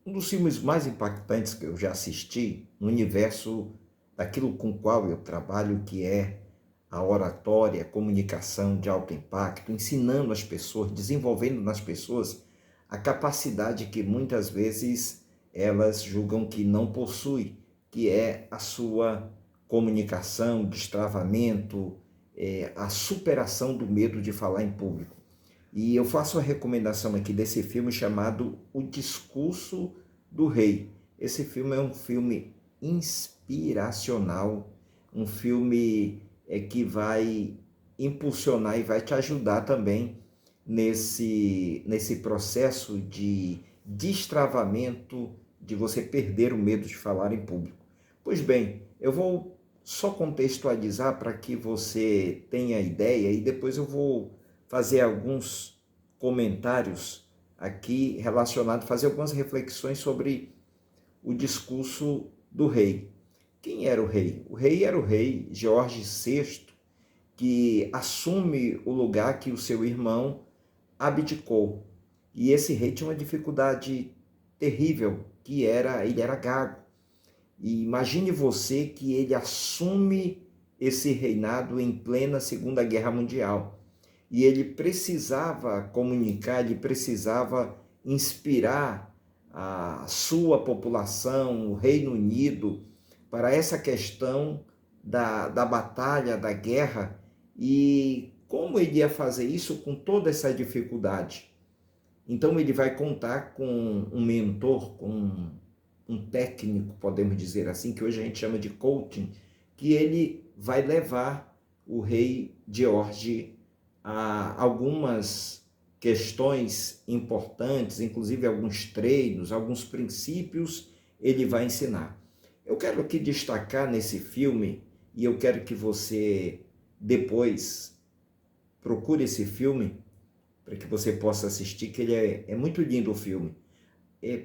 Um dos filmes mais impactantes que eu já assisti no universo daquilo com o qual eu trabalho, que é a oratória, a comunicação de alto impacto, ensinando as pessoas, desenvolvendo nas pessoas a capacidade que muitas vezes elas julgam que não possui, que é a sua comunicação, destravamento, a superação do medo de falar em público. E eu faço a recomendação aqui desse filme chamado O Discurso do Rei. Esse filme é um filme inspiracional, um filme que vai impulsionar e vai te ajudar também nesse processo de destravamento, de você perder o medo de falar em público. Pois bem, eu vou só contextualizar para que você tenha ideia e depois eu vou fazer alguns comentários aqui relacionados, fazer algumas reflexões sobre o discurso do rei. Quem era o rei? O rei era o rei Jorge VI, que assume o lugar que o seu irmão abdicou. E esse rei tinha uma dificuldade terrível, que ele era gago. E imagine você que ele assume esse reinado em plena Segunda Guerra Mundial. E ele precisava comunicar, ele precisava inspirar a sua população, o Reino Unido, para essa questão da batalha, da guerra, e como ele ia fazer isso com toda essa dificuldade? Então ele vai contar com um mentor, com um técnico, podemos dizer assim, que hoje a gente chama de coaching, que ele vai levar o rei George a algumas questões importantes, inclusive alguns treinos, alguns princípios, ele vai ensinar. Eu quero aqui destacar nesse filme, e eu quero que você depois procure esse filme, para que você possa assistir, que ele é muito lindo o filme.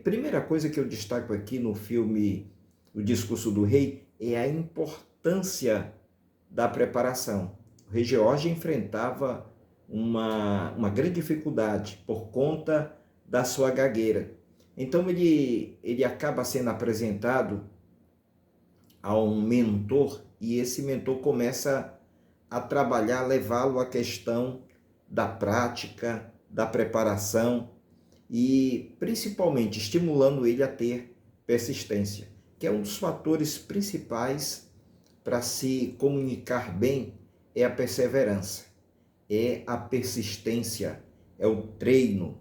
Primeira coisa que eu destaco aqui no filme O Discurso do Rei é a importância da preparação. O rei George enfrentava uma grande dificuldade por conta da sua gagueira. Então ele acaba sendo apresentado a um mentor e esse mentor começa a trabalhar, levá-lo à questão da prática, da preparação e principalmente estimulando ele a ter persistência, que é um dos fatores principais para se comunicar bem, é a perseverança, é a persistência, é o treino.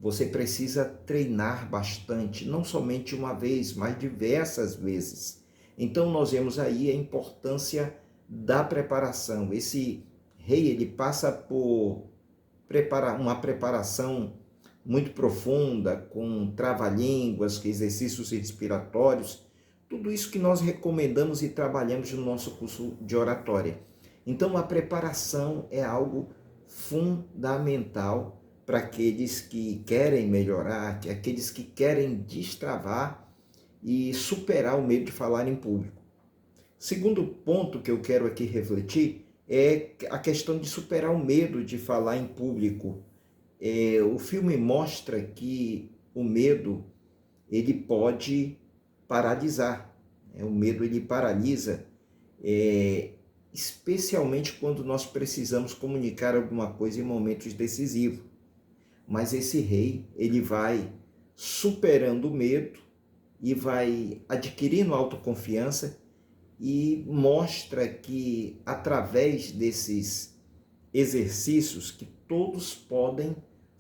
Você precisa treinar bastante, não somente uma vez, mas diversas vezes. Então nós vemos aí a importância da preparação. Esse rei, ele passa por uma preparação muito profunda, com trava-línguas, exercícios respiratórios, tudo isso que nós recomendamos e trabalhamos no nosso curso de oratória. Então a preparação é algo fundamental para aqueles que querem melhorar, aqueles que querem destravar e superar o medo de falar em público. Segundo ponto que eu quero aqui refletir é a questão de superar o medo de falar em público. O filme mostra que o medo ele pode paralisar. O medo ele paralisa, especialmente quando nós precisamos comunicar alguma coisa em momentos decisivos. Mas esse rei ele vai superando o medo e vai adquirindo autoconfiança e mostra que através desses exercícios que todos podem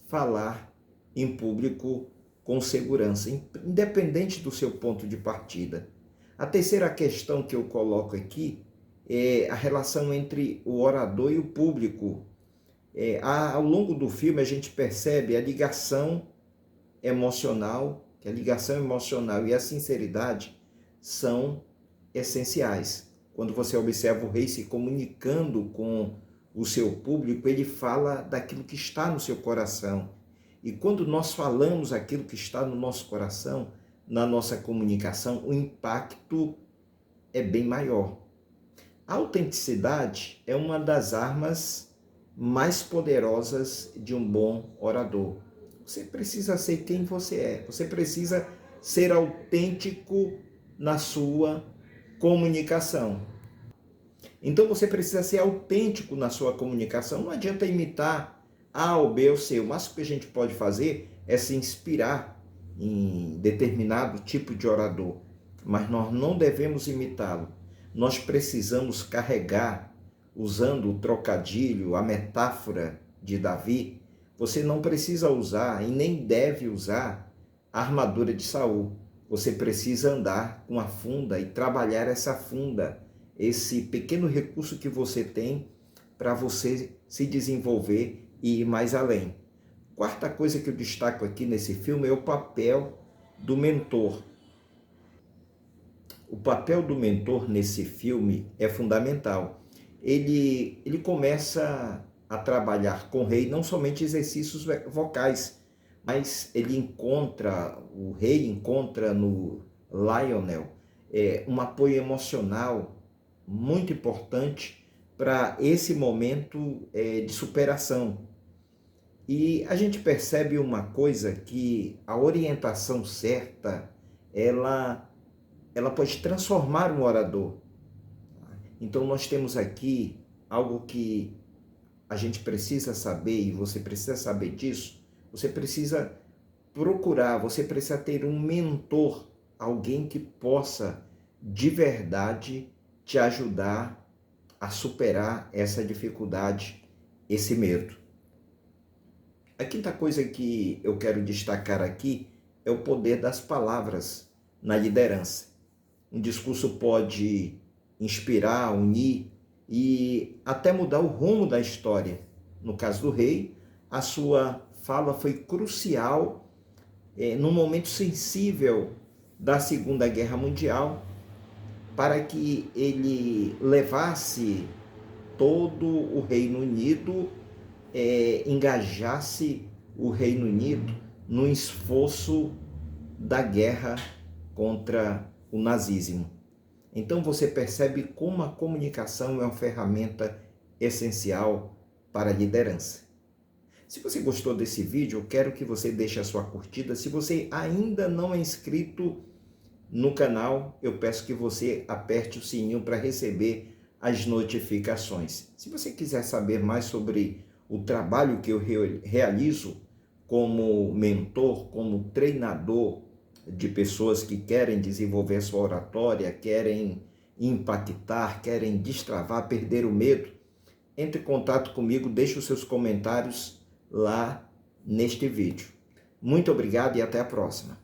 falar em público com segurança, independente do seu ponto de partida. A terceira questão que eu coloco aqui é a relação entre o orador e o público. Ao longo do filme a gente percebe a ligação emocional, que a ligação emocional e a sinceridade são essenciais. Quando você observa o rei se comunicando com o seu público, ele fala daquilo que está no seu coração. E quando nós falamos aquilo que está no nosso coração, na nossa comunicação, o impacto é bem maior. A autenticidade é uma das armas mais poderosas de um bom orador. Você precisa ser quem você é. Você precisa ser autêntico na sua comunicação. Então você precisa ser autêntico na sua comunicação. Não adianta imitar A ou B ou C. O máximo que a gente pode fazer é se inspirar em determinado tipo de orador, mas nós não devemos imitá-lo. Nós precisamos carregar, usando o trocadilho, a metáfora de Davi. Você não precisa usar e nem deve usar a armadura de Saul. Você precisa andar com a funda e trabalhar essa funda, esse pequeno recurso que você tem para você se desenvolver e ir mais além. Quarta coisa que eu destaco aqui nesse filme é o papel do mentor. O papel do mentor nesse filme é fundamental. Ele começa a trabalhar com o rei não somente exercícios vocais, mas o rei encontra no Lionel um apoio emocional muito importante para esse momento de superação. E a gente percebe uma coisa, que a orientação certa, ela pode transformar um orador. Então nós temos aqui algo que a gente precisa saber, e você precisa saber disso. Você precisa procurar, você precisa ter um mentor, alguém que possa de verdade te ajudar a superar essa dificuldade, esse medo. A quinta coisa que eu quero destacar aqui é o poder das palavras na liderança. Um discurso pode inspirar, unir e até mudar o rumo da história. No caso do rei, a sua fala foi crucial num momento sensível da Segunda Guerra Mundial, para que ele levasse todo o Reino Unido, engajasse o Reino Unido no esforço da guerra contra o nazismo. Então você percebe como a comunicação é uma ferramenta essencial para a liderança. Se você gostou desse vídeo, eu quero que você deixe a sua curtida. Se você ainda não é inscrito no canal, eu peço que você aperte o sininho para receber as notificações. Se você quiser saber mais sobre o trabalho que eu realizo como mentor, como treinador de pessoas que querem desenvolver sua oratória, querem impactar, querem destravar, perder o medo, entre em contato comigo, deixe os seus comentários lá neste vídeo. Muito obrigado e até a próxima.